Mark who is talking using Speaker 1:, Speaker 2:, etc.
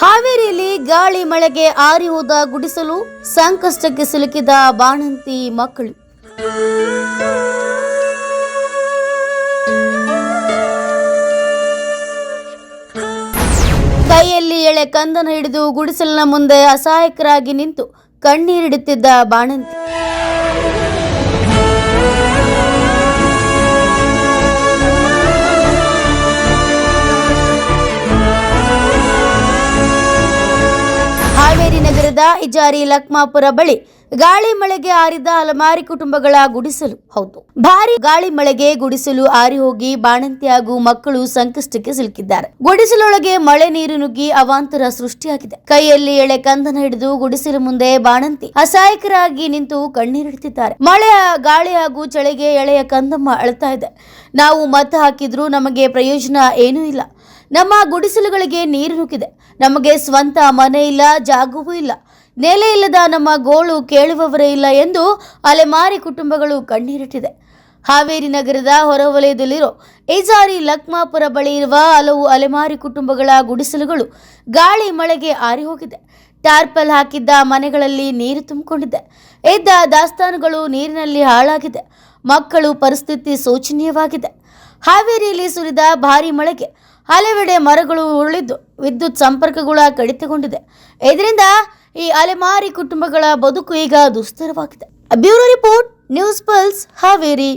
Speaker 1: ಹಾವೇರಿಯಲ್ಲಿ ಗಾಳಿ ಮಳೆಗೆ ಆರಿ ಹೋದ ಗುಡಿಸಲು, ಸಂಕಷ್ಟಕ್ಕೆ ಸಿಲುಕಿದ ಬಾಣಂತಿ ಮಕ್ಕಳು. ಕೈಯಲ್ಲಿ ಎಳೆ ಕಂದನ ಹಿಡಿದು ಗುಡಿಸಲಿನ ಮುಂದೆ ಅಸಹಾಯಕರಾಗಿ ನಿಂತು ಕಣ್ಣೀರಿಡುತ್ತಿದ್ದ ಬಾಣಂತಿ. ಹಾವೇರಿ ನಗರದ ಇಜಾರಿ ಲಕ್ಮಾಪುರ ಬಳಿ ಗಾಳಿ ಮಳೆಗೆ ಆರಿದ ಅಲೆಮಾರಿ ಕುಟುಂಬಗಳ ಗುಡಿಸಲು. ಹೌದು, ಭಾರಿ ಗಾಳಿ ಮಳೆಗೆ ಗುಡಿಸಲು ಆರಿ ಹೋಗಿ ಬಾಣಂತಿ ಹಾಗೂ ಮಕ್ಕಳು ಸಂಕಷ್ಟಕ್ಕೆ ಸಿಲುಕಿದ್ದಾರೆ. ಗುಡಿಸಲೊಳಗೆ ಮಳೆ ನೀರು ನುಗ್ಗಿ ಅವಾಂತರ ಸೃಷ್ಟಿಯಾಗಿದೆ. ಕೈಯಲ್ಲಿ ಎಳೆ ಕಂದನ ಹಿಡಿದು ಗುಡಿಸಲು ಮುಂದೆ ಬಾಣಂತಿ ಅಸಹಾಯಕರಾಗಿ ನಿಂತು ಕಣ್ಣೀರಿಡುತ್ತಿದ್ದಾರೆ. ಮಳೆ, ಗಾಳಿ ಹಾಗೂ ಚಳಿಗೆ ಎಳೆಯ ಕಂದಮ್ಮ ಅಳ್ತಾ ಇದೆ. ನಾವು ಮತ ಹಾಕಿದ್ರೂ ನಮಗೆ ಪ್ರಯೋಜನ ಏನೂ ಇಲ್ಲ. ನಮ್ಮ ಗುಡಿಸಲುಗಳಿಗೆ ನೀರು ನುಗ್ಗಿದೆ. ನಮಗೆ ಸ್ವಂತ ಮನೆ ಇಲ್ಲ, ಜಾಗವೂ ಇಲ್ಲ. ನೆಲೆ ಇಲ್ಲದ ನಮ್ಮ ಗೋಳು ಕೇಳುವವರೇ ಇಲ್ಲ ಎಂದು ಅಲೆಮಾರಿ ಕುಟುಂಬಗಳು ಕಣ್ಣೀರಿಟ್ಟಿದೆ. ಹಾವೇರಿ ನಗರದ ಹೊರವಲಯದಲ್ಲಿರೋ ಇಜಾರಿ ಲಕ್ಮಾಪುರ ಬಳಿ ಇರುವ ಹಲವು ಅಲೆಮಾರಿ ಕುಟುಂಬಗಳ ಗುಡಿಸಲುಗಳು ಗಾಳಿ ಮಳೆಗೆ ಆರಿ ಹೋಗಿದೆ. ಟಾರ್ಪಲ್ ಹಾಕಿದ್ದ ಮನೆಗಳಲ್ಲಿ ನೀರು ತುಂಬಿಕೊಂಡಿದೆ. ಇದ್ದ ದಾಸ್ತಾನುಗಳು ನೀರಿನಲ್ಲಿ ಹಾಳಾಗಿದೆ. ಮಕ್ಕಳು ಪರಿಸ್ಥಿತಿ ಶೋಚನೀಯವಾಗಿದೆ. ಹಾವೇರಿಯಲ್ಲಿ ಸುರಿದ ಭಾರಿ ಮಳೆಗೆ ಹಲವೆಡೆ ಮರಗಳು ಉರುಳಿದ್ದು ವಿದ್ಯುತ್ ಸಂಪರ್ಕಗಳ ಕಡಿತಗೊಂಡಿದೆ. ಇದರಿಂದ ಈ ಅಲೆಮಾರಿ ಕುಟುಂಬಗಳ ಬದುಕು ಈಗ ದುಸ್ತರವಾಗಿದೆ. Bureau report, news pulse, Haveri.